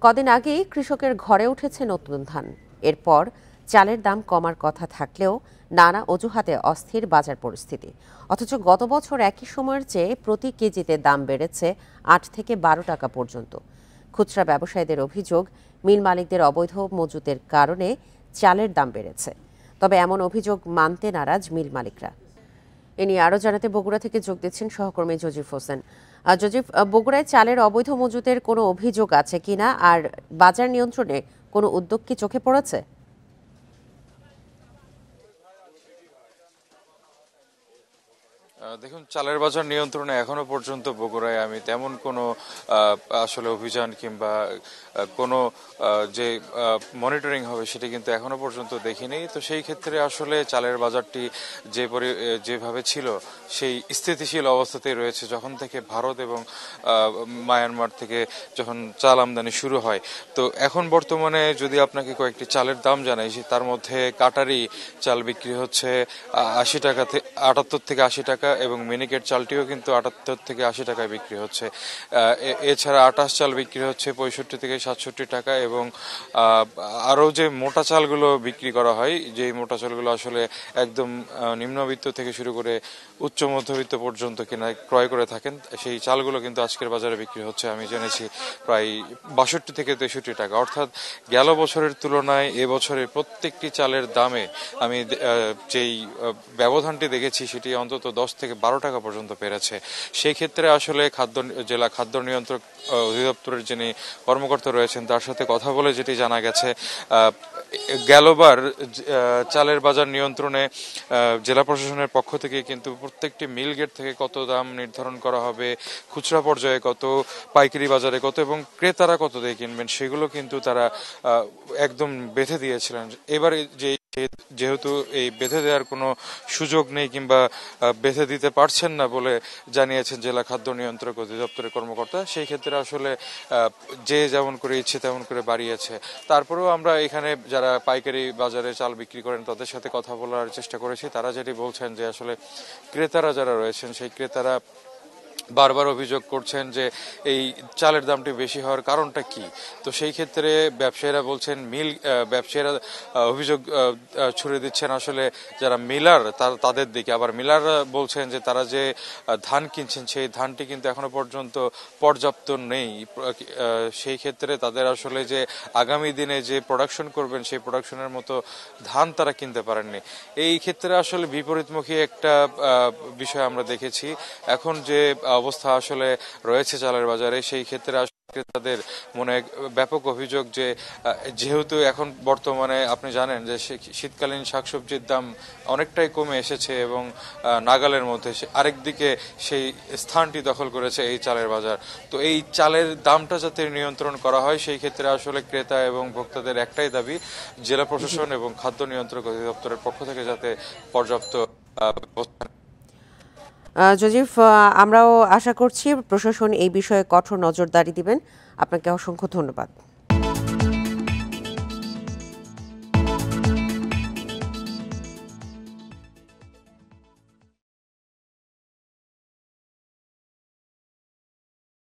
কদিন আগেই কৃষকের ঘরে উঠেছে নতুন ধান। এরপর চালের দাম কমার কথা থাকলেও নানা অজুহাতে অস্থির বাজার পরিস্থিতি। অথচ গত বছর একই সময়ের চেয়ে প্রতি কেজিতে দাম বেড়েছে ৮ থেকে ১২ টাকা পর্যন্ত। খুচরা ব্যবসায়ীদের অভিযোগ, মিল মালিকদের অবৈধ মজুতের কারণে চালের দাম বেড়েছে। তবে এমন অভিযোগ মানতে নারাজ মিল মালিকরা। এ নিয়ে আরও জানাতে বগুড়া থেকে যোগ দিচ্ছেন সহকর্মী জজিফ হোসেন। জজিফ, বগুড়ায় চালের অবৈধ মজুতের কোনো অভিযোগ আছে কিনা, আর বাজার নিয়ন্ত্রণে কোনো উদ্যোগ কি চোখে পড়েছে? দেখুন, চালের বাজার নিয়ন্ত্রণে এখনো পর্যন্ত বগুড়ায় আমি তেমন কোনো আসলে অভিযান কিংবা কোনো যে মনিটরিং হবে সেটা কিন্তু এখনো পর্যন্ত দেখিনি। তো সেই ক্ষেত্রে আসলে চালের বাজারটি যেভাবে ছিল সেই স্থিতিশীল অবস্থাতেই রয়েছে যখন থেকে ভারত এবং মায়ানমার থেকে যখন চাল আমদানি শুরু হয়। তো এখন বর্তমানে যদি আপনাকে কয়েকটি চালের দাম জানাই, তার মধ্যে কাটারি চাল বিক্রি হচ্ছে ৮০ টাকা, ৭৮ থেকে ৮০ টাকা, এবং মিনিকেট চালটিও কিন্তু ৭৮ থেকে ৮০ টাকায় বিক্রি হচ্ছে। এছাড়া আটাশ চাল বিক্রি হচ্ছে ৬৫ থেকে ৬৭ টাকা, এবং আরও যে মোটা চালগুলো বিক্রি করা হয়, যে মোটা চালগুলো আসলে একদম নিম্নবিত্ত থেকে শুরু করে উচ্চ মধ্যবিত্ত পর্যন্ত কিনা ক্রয় করে থাকেন, সেই চালগুলো কিন্তু আজকের বাজারে বিক্রি হচ্ছে আমি জেনেছি প্রায় ৬২ থেকে ৬৩ টাকা। অর্থাৎ গেল বছরের তুলনায় এবছরে প্রত্যেকটি চালের দামে আমি যেই ব্যবধানটি দেখেছি সেটি অন্তত ১০ থেকে ১২ টাকা পর্যন্ত বেড়েছে। সেই ক্ষেত্রে আসলে জেলা খাদ্য নিয়ন্ত্রক অধিদপ্তরের যিনি কর্মকর্তা রয়েছেন তার সাথে কথা বলে যেটি জানা গেছে, গেলবার চালের বাজার নিয়ন্ত্রণে জেলা প্রশাসনের পক্ষ থেকে কিন্তু প্রত্যেকটি মিল গেট থেকে কত দাম নির্ধারণ করা হবে, খুচরা পর্যায়ে কত, পাইকারি বাজারে কত, এবং ক্রেতারা কত দিয়ে কিনবেন সেগুলো কিন্তু তারা একদম বেঁধে দিয়েছিলেন। এবারে যেহেতু এই বেঁধে দেওয়ার কোনো সুযোগ নেই কিংবা বেঁধে দিতে পারছেন না বলে জানিয়েছেন জেলা খাদ্য নিয়ন্ত্রক অধিদপ্তরের কর্মকর্তা, সেই ক্ষেত্রে আসলে যে যেমন করে ইচ্ছে তেমন করে বাড়িয়েছে। তারপরেও আমরা এখানে যারা পাইকারি বাজারে চাল বিক্রি করেন তাদের সাথে কথা বলার চেষ্টা করেছি। তারা যেটি বলছেন যে আসলে ক্রেতারা যারা রয়েছেন সেই ক্রেতারা বারবার অভিযোগ করছেন যে এই চালের দামটি বেশি হওয়ার কারণটা কি। তো সেই ক্ষেত্রে ব্যবসায়ীরা বলছেন, ব্যবসায়ীরা অভিযোগ ছুড়ে দিচ্ছেন আসলে যারা মিলার তাদের দিকে। আবার মিলাররা বলছেন যে তারা যে ধান কিনছেন সেই ধানটি কিন্তু এখনো পর্যন্ত পর্যাপ্ত নেই। সেই ক্ষেত্রে তাদের আসলে যে আগামী দিনে যে প্রোডাকশন করবেন সেই প্রোডাকশনের মতো ধান তারা কিনতে পারেননি। এই ক্ষেত্রে আসলে বিপরীতমুখী একটা বিষয় আমরা দেখেছি। এখন যে অবস্থা আসলে রয়েছে চালের বাজারে, সেই ক্ষেত্রে ক্রেতাদের মনে ব্যাপক অভিযোগ যে যেহেতু এখন বর্তমানে আপনি জানেন যে শীতকালীন শাকসবজির দাম অনেকটাই কমে এসেছে এবং নাগালের মধ্যে, আরেকদিকে সেই স্থানটি দখল করেছে এই চালের বাজার। তো এই চালের দামটা যাতে নিয়ন্ত্রণ করা হয় সেই ক্ষেত্রে আসলে ক্রেতা এবং ভোক্তাদের একটাই দাবি, জেলা প্রশাসন এবং খাদ্য নিয়ন্ত্রক অধিদপ্তরের পক্ষ থেকে যাতে পর্যাপ্ত ব্যবস্থা। জজিফ, আমরাও আশা করছি প্রশাসন এই বিষয়ে কঠোর নজরদারি দিবেন। আপনাকে অসংখ্য ধন্যবাদ।